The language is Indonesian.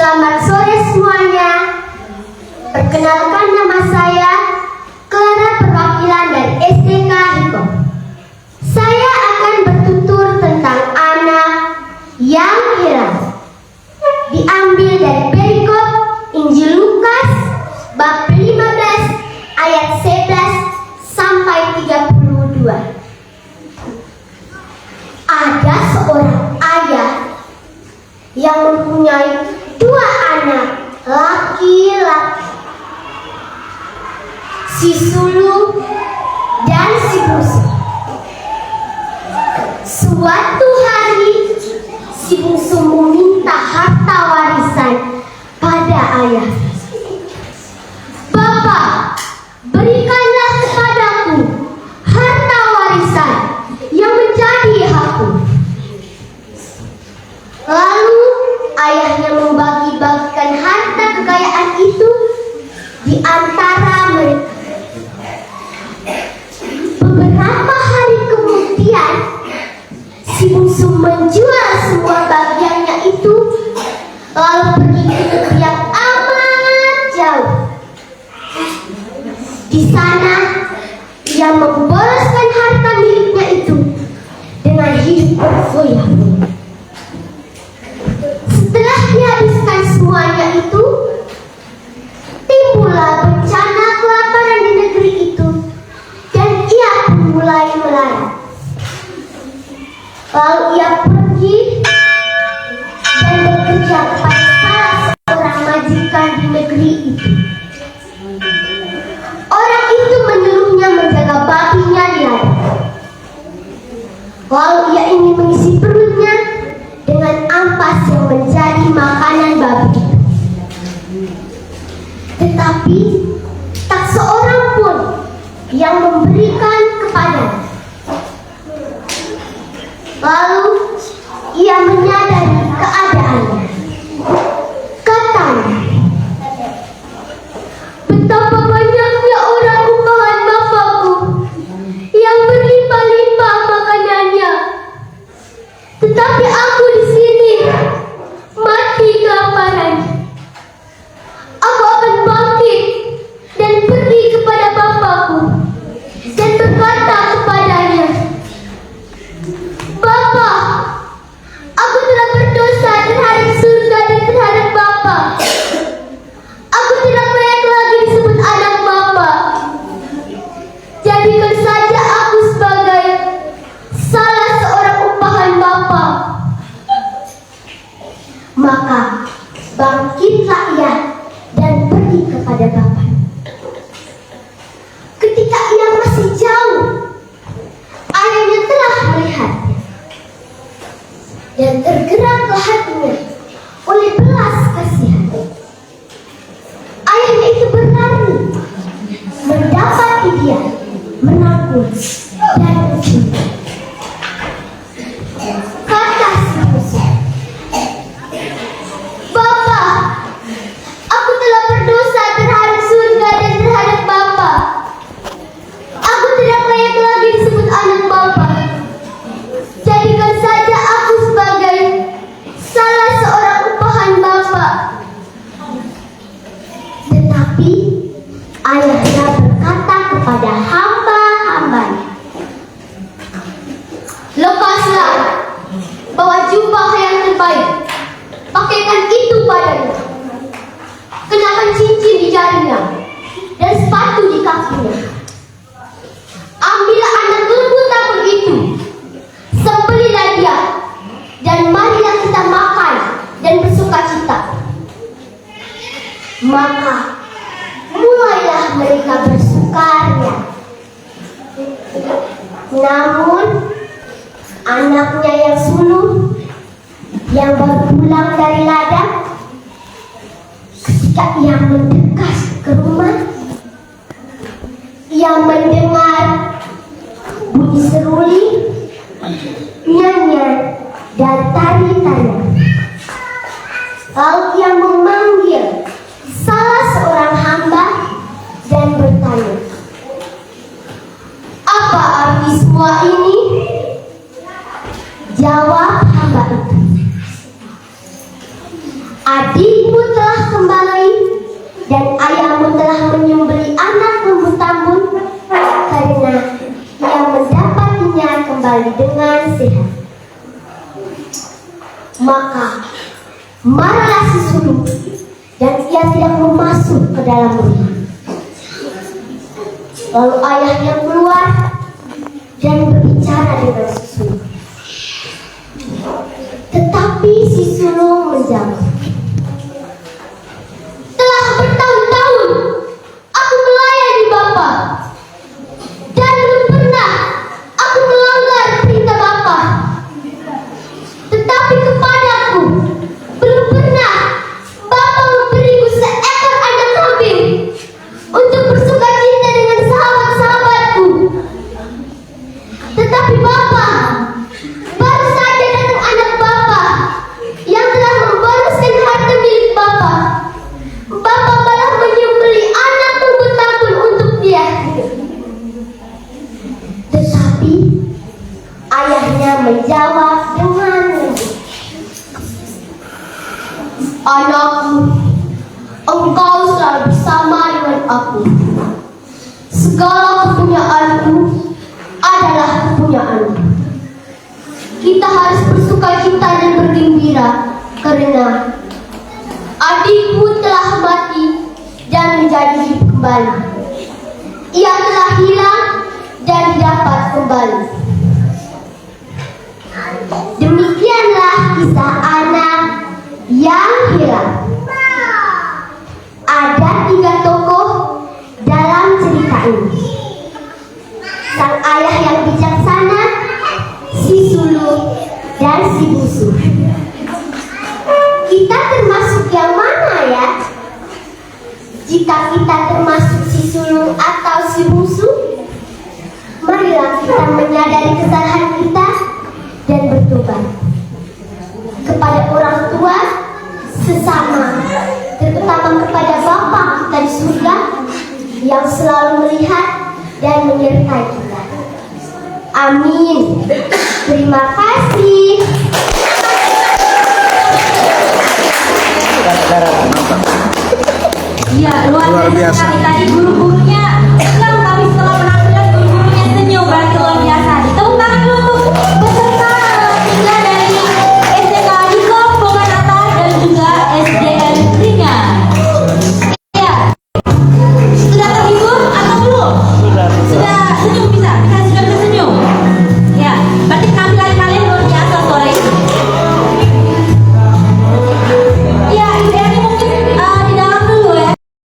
Selamat sore semuanya. Perkenalkan, nama saya Clara, perwakilan dari SDK Hiko. Saya akan bertutur tentang anak yang heran. Diambil dari perikop Injil Lukas bab 15 ayat 11 sampai 32. Ada seorang ayah yang mempunyai 2 anak laki-laki, si sulung dan si bungsu. Suatu hari si bungsu meminta harta warisan pada ayah. "Bapak, berikanlah kepadaku harta warisan yang menjadi hakku." Lalu ayahnya membagi-bagikan harta kekayaan itu di antara mereka. Beberapa hari kemudian, si bungsu menjual semua bagiannya itu, lalu pergi ke negeri yang amat jauh. Di sana, ia memboroskan harta miliknya itu dengan hidup berfoya-foya. Setelah dihabiskan semuanya itu, timbullah bencana kelaparan di negeri itu, dan ia pun mulai melarat. Lalu ia pergi dan bekerja kepada salah seorang majikan di negeri itu. Orang itu menyuruhnya menjaga babinya di ladang. Lalu ia ingin mengisi perutnya dengan ampas yang menjadi makanan babi itu. Tetapi tak seorang pun yang memberikan kepadanya. Lalu ia menyadari keadaannya. Katanya, "Betapa banyaknya orang upahan bapakku yang berlimpah-limpah makanannya, tetapi aku di sini mati kelaparan. Aku akan bangkit dan pergi kepada bapakku dan berkata kepadanya, 'Bapa, aku telah berdosa terhadap surga dan terhadap Bapa. Aku tidak layak lagi disebut anak Bapa. Jadikan saja aku sebagai salah seorang upahan Bapa.' Maka bangkitlah ia dan pergi kepada Bapa. Ketika ia masih jauh, ayahnya telah melihatnya, dan tergeraklah hatinya oleh belas kasihan. Ayahnya itu berlari, mendapati dia menanggung dan bercinta. Kata si bungsu, "Bapa, aku telah berdosa terhadap surga dan terhadap Bapa. Aku tidak layak lagi disebut anak Bapa. Jadikan saja aku sebagai salah seorang upahan Bapa." Tetapi ayahnya berkata kepada hamba-hambanya, "Lepaslah, bawa jubah yang terbaik, pakaikan itu padanya, kenakan cincin di jarinya dan sepatu di kakinya. Ambillah anak lembu tabur itu, sembelihlah dia, dan marilah kita makan dan bersukacita." Maka mulailah mereka bersukaria. Namun anaknya yang sulung, yang baru pulang dari ladang, ketika ia mendekat ke rumah, ia mendengar bunyi seruling, nyanyian, dan tari-tarian. Lalu ia memanggil salah seorang hamba dan bertanya, "Apa arti semua ini?" Jawab hamba itu, adikmu telah kembali dan ayahmu telah menyembeli anak lembu-tambun karena ia mendapatinya kembali dengan sehat. Maka marahlah si sulung dan ia tidak mau masuk ke dalam rumah. Lalu ayahnya keluar dan berbicara dengan si sulung. Tetapi si sulung menjawab, "Telah bertahun-tahun aku melayani Bapa, dan belum pernah aku melanggar perintah Bapa. Tetapi kepadaku belum pernah Bapa memberiku seekor anak kambing untuk bersukacita dengan sahabat-sahabatku. Tetapi Bapa, baru saja datang anak Bapa yang telah membalaskan harta milik Bapa. Bapa malah menyembeli anak lembu-tambun untuk dia." Tetapi ayahnya menjawab dengan lembut, "Anakku, engkau selalu bersama dengan aku. Segala kepunyaanku adalah kepunyaanmu. Kita harus bersukacita dan bergembira karena adikmu telah mati dan menjadi hidup kembali. Ia telah hilang dan dapat kembali." Demikianlah kisah anak yang hilang. Ada 3 tokoh dalam cerita ini. Sang ayah yang bijaksana, si sulung, dan si bungsu. Kita termasuk yang mana ya? Jika kita termasuk si sulung atau si bungsu, marilah kita menyadari kesalahan kita dan bertobat kepada orang tua, sesama, terutama kepada Bapa kita di surga yang selalu melihat dan menyertai kita. Amin. Terima kasih. Ya, luar biasa sekali tadi guru-gurunya